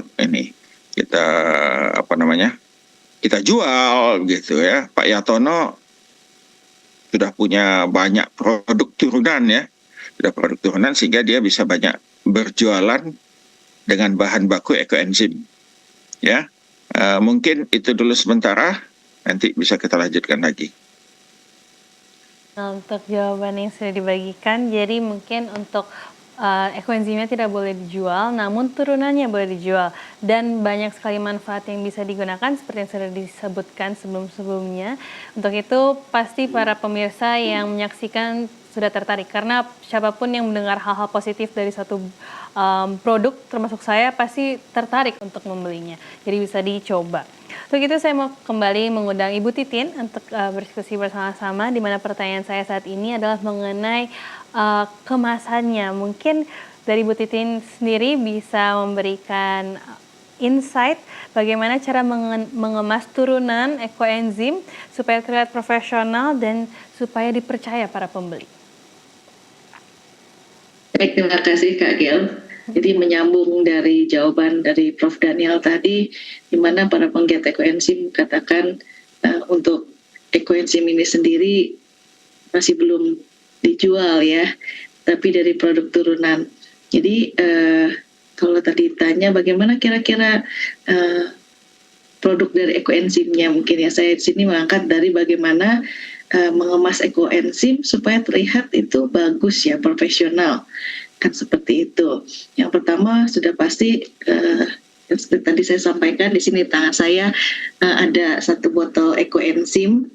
jual gitu ya. Pak Yatono sudah punya banyak produk turunan ya, sehingga dia bisa banyak berjualan dengan bahan baku ekoenzim ya. Mungkin itu dulu sementara, nanti bisa kita lanjutkan lagi. Untuk jawaban yang sudah dibagikan, jadi mungkin untuk ekoenzimnya tidak boleh dijual, namun turunannya boleh dijual. Dan banyak sekali manfaat yang bisa digunakan seperti yang sudah disebutkan sebelum-sebelumnya. Untuk itu pasti para pemirsa yang menyaksikan sudah tertarik, karena siapapun yang mendengar hal-hal positif dari satu produk, termasuk saya, pasti tertarik untuk membelinya. Jadi bisa dicoba. Untuk itu saya mau kembali mengundang Ibu Titin untuk berdiskusi bersama-sama, di mana pertanyaan saya saat ini adalah mengenai kemasannya. Mungkin dari Bu Titin sendiri bisa memberikan insight bagaimana cara mengemas turunan ekoenzim supaya terlihat profesional dan supaya dipercaya para pembeli. Baik, terima kasih Kak Gel. Jadi menyambung dari jawaban dari Prof. Daniel tadi, di mana para penggiat ekoenzim katakan untuk ekoenzim ini sendiri masih belum dijual ya, tapi dari produk turunan. Jadi kalau tadi tanya bagaimana kira-kira produk dari ekoenzimnya, mungkin ya saya di sini mengangkat dari bagaimana mengemas ekoenzim supaya terlihat itu bagus ya, profesional. Kan seperti itu. Yang pertama sudah pasti seperti tadi saya sampaikan, di sini tangan saya ada satu botol ekoenzim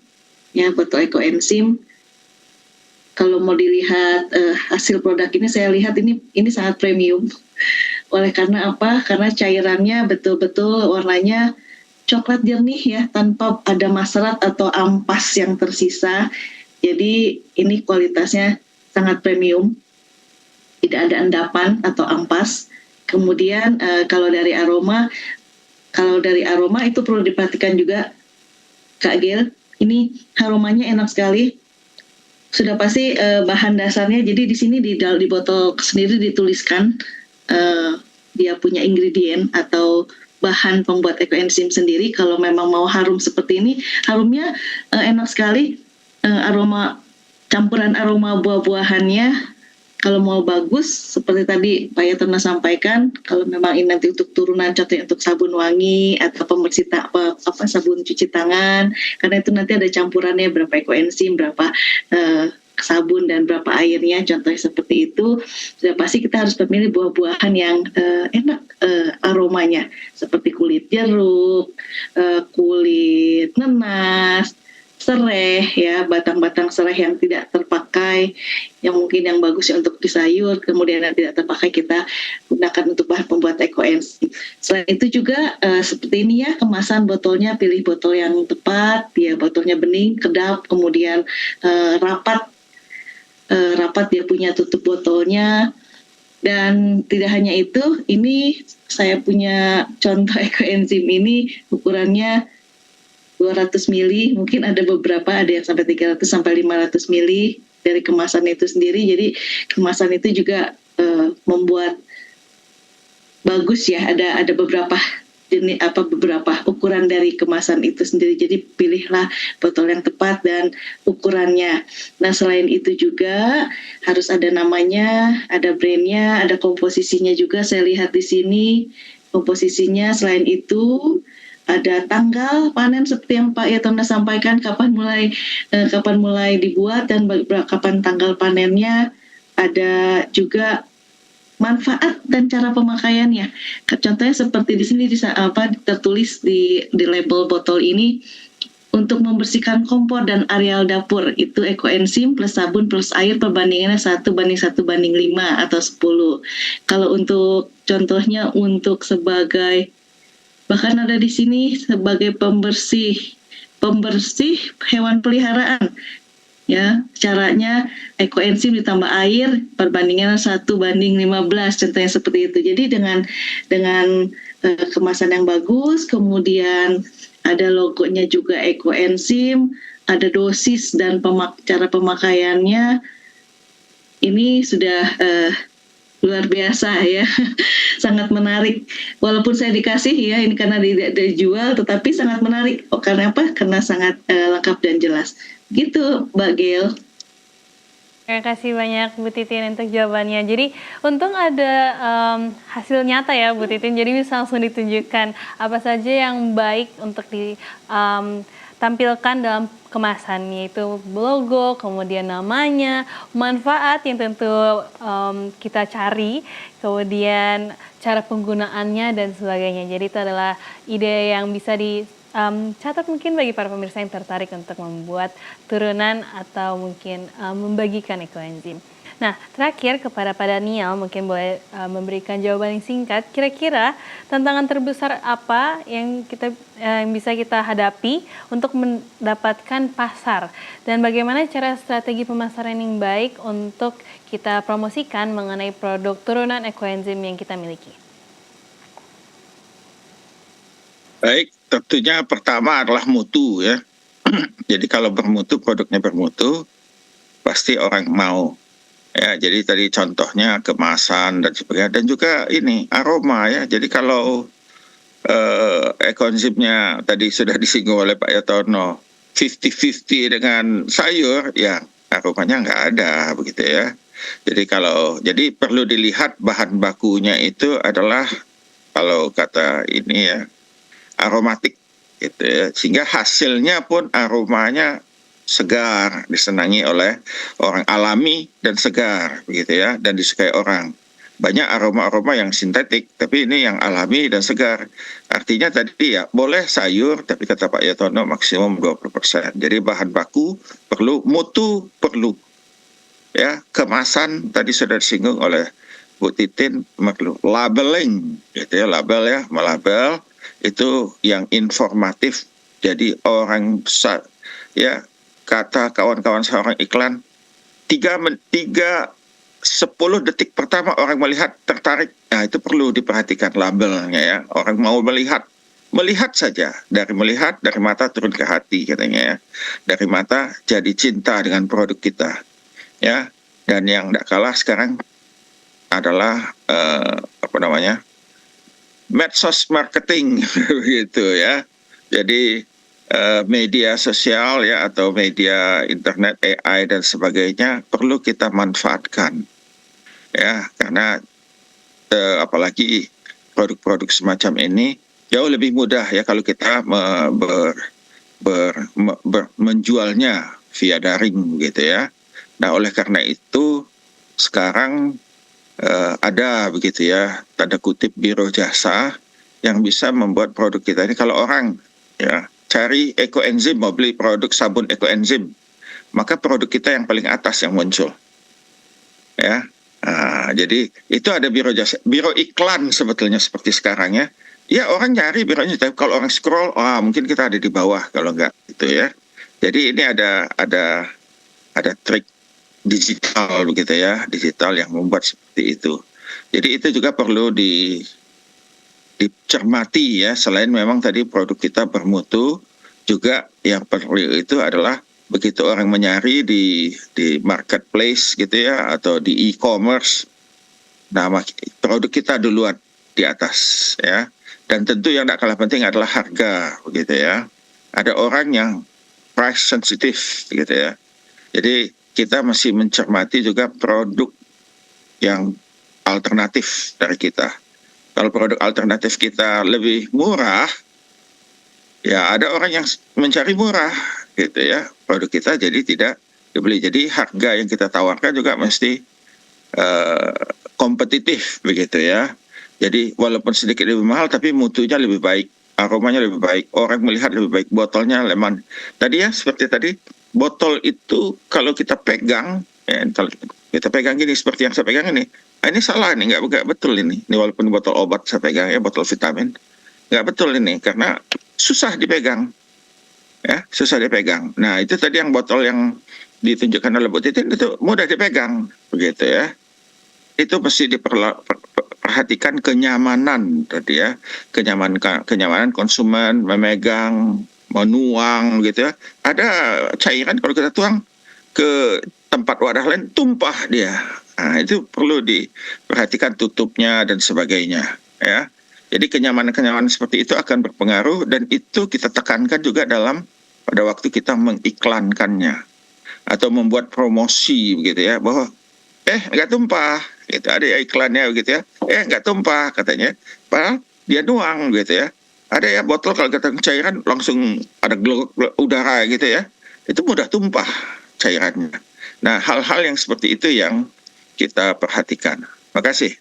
ya, botol ekoenzim. Kalau mau dilihat hasil produk ini, saya lihat ini sangat premium. Oleh karena apa? Karena cairannya betul-betul warnanya coklat jernih ya, tanpa ada maserat atau ampas yang tersisa. Jadi ini kualitasnya sangat premium, tidak ada endapan atau ampas. Kemudian kalau dari aroma itu perlu diperhatikan juga, Kak Gil. Ini aromanya enak sekali. Sudah pasti bahan dasarnya. Jadi di sini di botol sendiri dituliskan dia punya ingredient atau bahan pembuat ekoenzim sendiri. Kalau memang mau harum seperti ini, harumnya enak sekali. Aroma campuran aroma buah-buahannya. Kalau mau bagus, seperti tadi Pak Yatona sampaikan, kalau memang ini nanti untuk turunan, contohnya untuk sabun wangi atau pembersih sabun cuci tangan, karena itu nanti ada campurannya berapa ekoenzim, berapa sabun dan berapa airnya, contohnya seperti itu. Sudah pasti kita harus memilih buah-buahan yang enak aromanya, seperti kulit jeruk, kulit nanas, sereh ya, batang-batang sereh yang tidak terpakai, yang mungkin yang bagus ya untuk di sayur, kemudian yang tidak terpakai kita gunakan untuk bahan pembuat ekoenzim. Selain itu juga seperti ini ya, kemasan botolnya, pilih botol yang tepat ya, botolnya bening, kedap, kemudian rapat dia punya tutup botolnya. Dan tidak hanya itu, ini saya punya contoh ekoenzim ini ukurannya 200 mili, mungkin ada beberapa, ada yang sampai 300 sampai 500 mili dari kemasan itu sendiri. Jadi kemasan itu juga membuat bagus ya, ada beberapa jenis beberapa ukuran dari kemasan itu sendiri. Jadi pilihlah botol yang tepat dan ukurannya. Nah, selain itu juga harus ada namanya, ada brandnya, ada komposisinya juga. Saya lihat di sini komposisinya. Selain itu ada tanggal panen seperti yang Pak Yatona sampaikan, kapan mulai dibuat dan kapan tanggal panennya. Ada juga manfaat dan cara pemakaiannya. Contohnya seperti di sini tertulis di label botol ini, untuk membersihkan kompor dan areal dapur itu ekoenzim plus sabun plus air perbandingannya 1:1:5 atau 10. Kalau untuk contohnya untuk sebagai, bahkan ada di sini sebagai pembersih hewan peliharaan ya, caranya ekoenzim ditambah air perbandingan 1:15, contohnya seperti itu. Jadi dengan kemasan yang bagus, kemudian ada logonya juga ekoenzim, ada dosis dan cara pemakaiannya, ini sudah luar biasa ya. Sangat menarik. Walaupun saya dikasih ya, ini karena tidak dijual, tetapi sangat menarik. Karena apa? Karena sangat lengkap dan jelas. Gitu, Mbak Gel. Terima kasih banyak Bu Titin untuk jawabannya. Jadi untung ada hasil nyata ya Bu Titin, jadi bisa langsung ditunjukkan apa saja yang baik untuk ditampilkan dalam kemasan, yaitu logo, kemudian namanya, manfaat yang tentu kita cari, kemudian cara penggunaannya dan sebagainya. Jadi itu adalah ide yang bisa catat mungkin bagi para pemirsa yang tertarik untuk membuat turunan atau mungkin membagikan ekoenzim. Nah, terakhir kepada Pak Daniel, mungkin boleh memberikan jawaban yang singkat. Kira-kira tantangan terbesar apa yang bisa kita hadapi untuk mendapatkan pasar, dan bagaimana cara strategi pemasaran yang baik untuk kita promosikan mengenai produk turunan ekoenzim yang kita miliki? Baik, tentunya pertama adalah mutu ya. Jadi kalau bermutu, produknya bermutu, pasti orang mau. Ya, jadi tadi contohnya kemasan dan sebagainya, dan juga ini aroma ya. Jadi kalau ekoenzimnya tadi sudah disinggung oleh Pak Yatono, 50-50 dengan sayur, ya aromanya nggak ada begitu ya. Jadi perlu dilihat bahan bakunya itu adalah, kalau kata ini ya, aromatik gitu ya, sehingga hasilnya pun aromanya segar, disenangi oleh orang, alami dan segar begitu ya, dan disukai orang. Banyak aroma-aroma yang sintetik, tapi ini yang alami dan segar. Artinya tadi ya, boleh sayur, tapi kata Pak Yatono maksimum 20%. Jadi bahan baku perlu, mutu perlu ya, kemasan tadi sudah disinggung oleh Bu Titin, perlu labeling gitu ya, label ya, melabel itu yang informatif. Jadi orang ya kata kawan-kawan seorang iklan 10 detik pertama orang melihat tertarik. Nah, itu perlu diperhatikan labelnya ya. Orang mau melihat saja, dari mata turun ke hati katanya ya. Dari mata jadi cinta dengan produk kita ya. Dan yang tidak kalah sekarang adalah medsos marketing begitu ya. Jadi media sosial ya atau media internet, AI dan sebagainya perlu kita manfaatkan ya, karena apalagi produk-produk semacam ini jauh lebih mudah ya kalau kita menjualnya via daring gitu ya. Nah, oleh karena itu sekarang ada begitu ya, tanda kutip biro jasa yang bisa membuat produk kita ini. Kalau orang ya cari ekoenzim, mau beli produk sabun ekoenzim, maka produk kita yang paling atas yang muncul ya. Jadi itu ada biro jasa, biro iklan sebetulnya seperti sekarang ya. Ya, orang nyari bironya, tapi kalau orang scroll, mungkin kita ada di bawah kalau enggak gitu ya. Jadi ini ada trik digital begitu ya, digital yang membuat seperti itu. Jadi itu juga perlu dicermati ya. Selain memang tadi produk kita bermutu, juga yang perlu itu adalah begitu orang mencari di marketplace gitu ya atau di e-commerce, nama produk kita duluan di atas ya. Dan tentu yang tidak kalah penting adalah harga begitu ya. Ada orang yang price sensitive gitu ya. Jadi kita masih mencermati juga produk yang alternatif dari kita. Kalau produk alternatif kita lebih murah, ya ada orang yang mencari murah gitu ya. Produk kita jadi tidak dibeli. Jadi harga yang kita tawarkan juga mesti kompetitif begitu ya. Jadi walaupun sedikit lebih mahal tapi mutunya lebih baik, aromanya lebih baik, orang melihat lebih baik, botolnya lemon. Tadi ya seperti tadi, botol itu kalau kita pegang, kita pegang gini seperti yang saya pegang ini salah nih, nggak betul ini walaupun botol obat saya pegang ya, botol vitamin, nggak betul ini karena susah dipegang, ya susah dipegang. Nah itu tadi yang botol yang ditunjukkan oleh Bu Titin itu mudah dipegang, begitu ya. Itu mesti diperhatikan kenyamanan tadi ya, kenyamanan konsumen memegang, menuang gitu ya. Ada cairan kalau kita tuang ke tempat wadah lain tumpah dia. Nah, itu perlu diperhatikan tutupnya dan sebagainya ya. Jadi kenyamanan seperti itu akan berpengaruh dan itu kita tekankan juga pada waktu kita mengiklankannya atau membuat promosi begitu ya, bahwa nggak tumpah gitu, ada ya iklannya begitu ya, nggak tumpah katanya, padahal dia nuang gitu ya. Ada ya botol kalau kita cairan langsung ada udara gitu ya, itu mudah tumpah cairannya. Nah hal-hal yang seperti itu yang kita perhatikan. Makasih.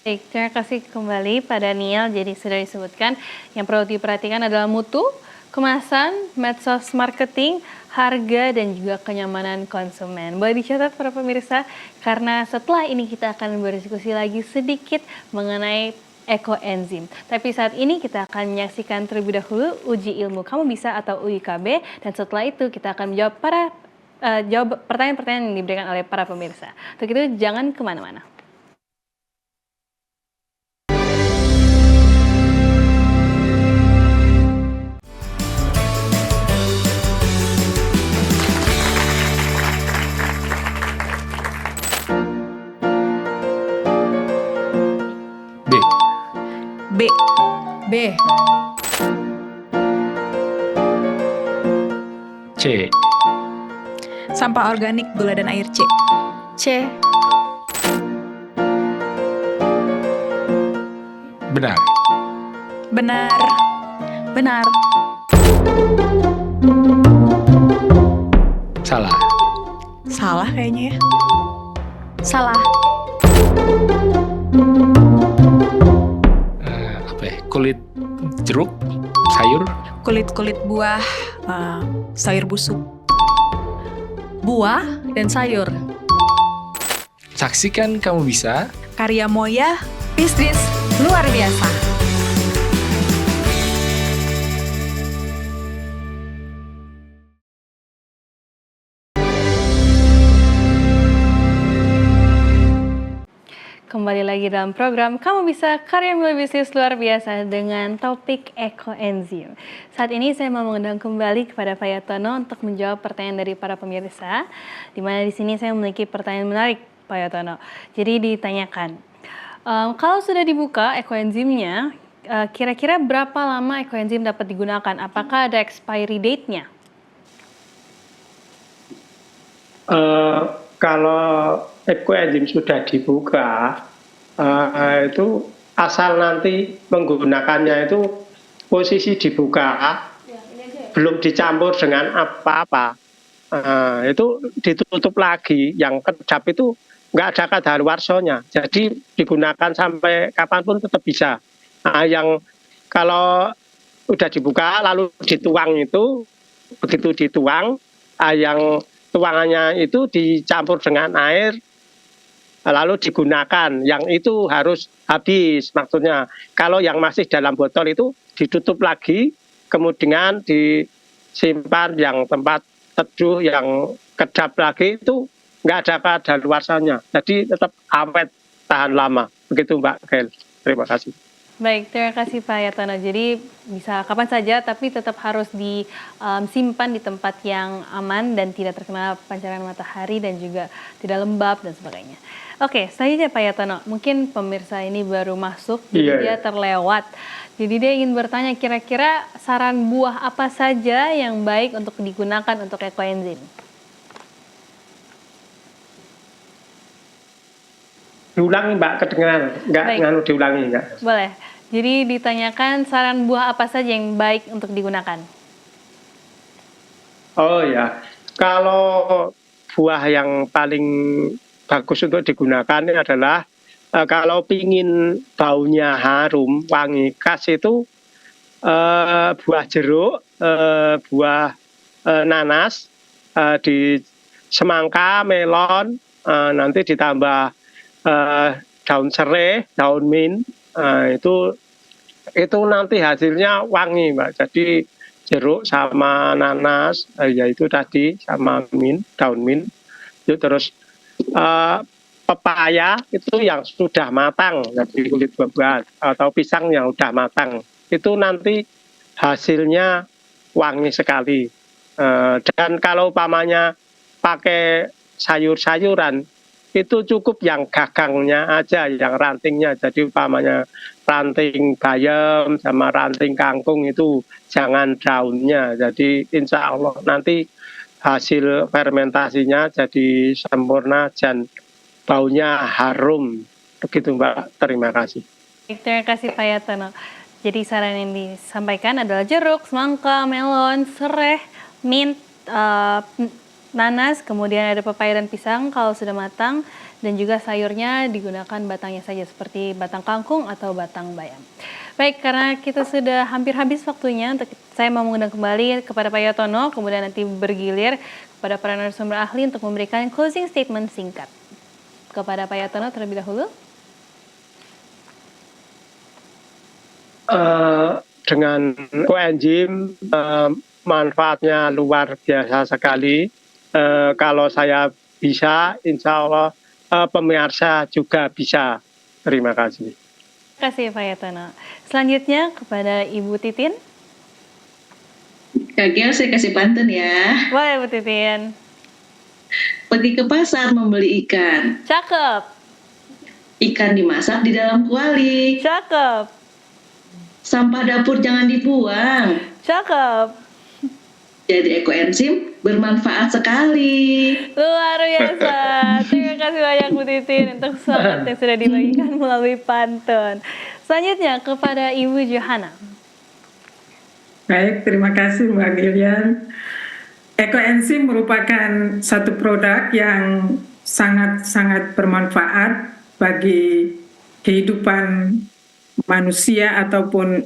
Baik, terima kasih kembali Pak Daniel. Jadi sudah disebutkan yang perlu diperhatikan adalah mutu, kemasan, medsos marketing, harga, dan juga kenyamanan konsumen. Boleh dicatat para pemirsa, karena setelah ini kita akan berdiskusi lagi sedikit mengenai ekoenzim. Tapi saat ini kita akan menyaksikan terlebih dahulu uji ilmu Kamu Bisa atau UIKB, dan setelah itu kita akan menjawab jawab pertanyaan-pertanyaan yang diberikan oleh para pemirsa. Untuk itu jangan kemana-mana. B. C. Sampah organik, gula dan air. C. Benar. Salah kayaknya ya. Salah. Kulit jeruk, sayur. Kulit buah, sayur busuk. Buah dan sayur. Saksikan Kamu Bisa. Karya Moya, bisnis luar biasa. Kembali lagi dalam program Kamu Bisa, karya mulai bisnis luar biasa dengan topik ekoenzim. Saat ini saya mau mengundang kembali kepada Pak Yatono untuk menjawab pertanyaan dari para pemirsa. Di mana di sini saya memiliki pertanyaan menarik, Pak Yatono. Jadi ditanyakan, kalau sudah dibuka ekoenzimnya, kira-kira berapa lama ekoenzim dapat digunakan? Apakah ada expiry date-nya? Kalau ekoenzim sudah dibuka, itu asal nanti menggunakannya itu posisi dibuka, belum dicampur dengan apa-apa, itu ditutup lagi. Yang kedap itu nggak ada kadaluarsanya, jadi digunakan sampai kapanpun tetap bisa. Yang kalau udah dibuka lalu dituang itu, begitu dituang, yang tuangannya itu dicampur dengan air lalu digunakan, yang itu harus habis. Maksudnya kalau yang masih dalam botol itu ditutup lagi, kemudian disimpan yang tempat teduh yang kedap lagi, itu nggak ada kadaluarsanya, jadi tetap awet, tahan lama. Begitu Mbak Gail, terima kasih. Baik, terima kasih Pak Yatono. Jadi bisa kapan saja, tapi tetap harus disimpan di tempat yang aman dan tidak terkena pancaran matahari dan juga tidak lembab dan sebagainya. Oke, selanjutnya Pak Yatono, mungkin pemirsa ini baru masuk, jadi dia terlewat. Jadi dia ingin bertanya, kira-kira saran buah apa saja yang baik untuk digunakan untuk ekoenzim? Diulangi Mbak, kedengeran nggak? Nganu diulangi nggak? Boleh. Jadi ditanyakan saran buah apa saja yang baik untuk digunakan? Oh ya, kalau buah yang paling bagus untuk digunakan ini adalah kalau pingin baunya harum, wangi, khas itu buah jeruk, buah nanas, di semangka, melon, nanti ditambah daun serai, daun mint, itu nanti hasilnya wangi Mbak. Jadi jeruk sama nanas, yaitu tadi sama mint, daun mint, itu terus pepaya itu yang sudah matang, jadi kulit buah-buahan, atau pisang yang sudah matang, itu nanti hasilnya wangi sekali. Dan kalau umpamanya pakai sayur-sayuran, itu cukup yang gagangnya aja, yang rantingnya. Jadi umpamanya ranting bayam sama ranting kangkung itu jangan daunnya. Jadi insya Allah nanti hasil fermentasinya jadi sempurna dan baunya harum. Begitu Mbak, terima kasih. Terima kasih Pak Yatono. Jadi saran yang disampaikan adalah jeruk, semangka, melon, serai, mint, nanas, kemudian ada pepaya dan pisang kalau sudah matang, dan juga sayurnya digunakan batangnya saja seperti batang kangkung atau batang bayam. Baik, karena kita sudah hampir habis waktunya, saya mau mengundang kembali kepada Pak Yatono, kemudian nanti bergilir kepada para narasumber ahli untuk memberikan closing statement singkat. Kepada Pak Yatono terlebih dahulu. Dengan koenzim manfaatnya luar biasa sekali. Kalau saya bisa, insya Allah pemirsa juga bisa. Terima kasih. Terima kasih Pak Yatono. Selanjutnya kepada Ibu Titin. Kak Gel, saya kasih pantun ya. Boleh Bu Titin. Pergi ke pasar membeli ikan. Cakep. Ikan dimasak di dalam kuali. Cakep. Sampah dapur jangan dibuang. Cakep. Jadi ekoenzim bermanfaat sekali. Luar biasa. Terima kasih banyak Bu Titin untuk semangat yang sudah dibagikan melalui pantun. Selanjutnya kepada Ibu Johana. Baik, terima kasih Mbak Gillian. Ekoenzim merupakan satu produk yang sangat-sangat bermanfaat bagi kehidupan manusia ataupun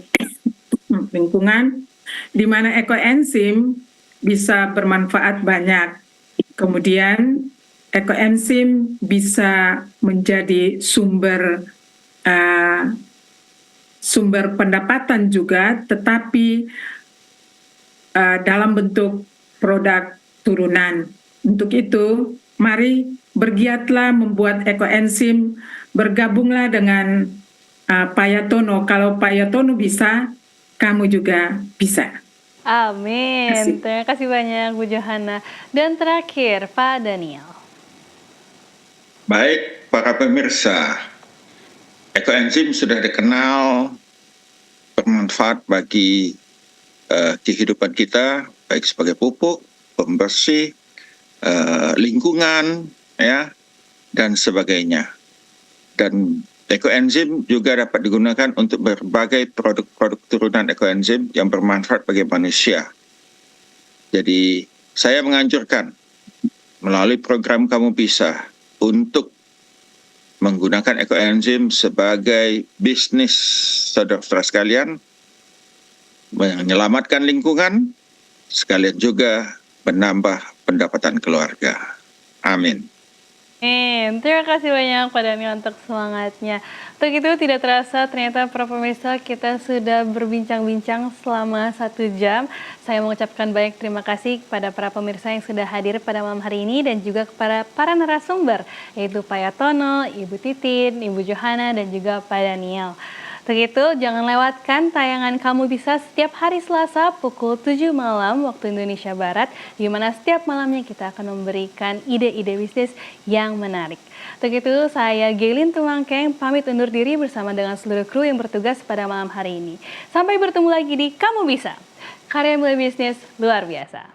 lingkungan, di mana ekoenzim bisa bermanfaat banyak. Kemudian ekoenzim bisa menjadi sumber pendapatan juga, tetapi dalam bentuk produk turunan. Untuk itu, mari bergiatlah membuat ekoenzim, bergabunglah dengan Pak Yatono. Kalau Pak Yatono bisa, kamu juga bisa. Amin. Terima kasih banyak Bu Johana. Dan terakhir Pak Daniel. Baik, para pemirsa, ekoenzim sudah dikenal bermanfaat bagi kehidupan kita, baik sebagai pupuk, pembersih, lingkungan, ya, dan sebagainya. Dan ekoenzim juga dapat digunakan untuk berbagai produk-produk turunan ekoenzim yang bermanfaat bagi manusia. Jadi, saya menganjurkan melalui program Kamu Bisa untuk menggunakan ekoenzim sebagai bisnis saudara-saudara sekalian, menyelamatkan lingkungan, sekalian juga menambah pendapatan keluarga. Amin. Terima kasih banyak Pak Daniel untuk semangatnya. Untuk itu tidak terasa ternyata para pemirsa kita sudah berbincang-bincang selama 1 jam. Saya mengucapkan banyak terima kasih kepada para pemirsa yang sudah hadir pada malam hari ini dan juga kepada para narasumber yaitu Pak Yatono, Ibu Titin, Ibu Johana dan juga Pak Daniel. Untuk itu, jangan lewatkan tayangan Kamu Bisa setiap hari Selasa pukul 7 malam waktu Indonesia Barat, di mana setiap malamnya kita akan memberikan ide-ide bisnis yang menarik. Untuk itu, saya Gelin Tumangkeng pamit undur diri bersama dengan seluruh kru yang bertugas pada malam hari ini. Sampai bertemu lagi di Kamu Bisa, karya mulai bisnis luar biasa.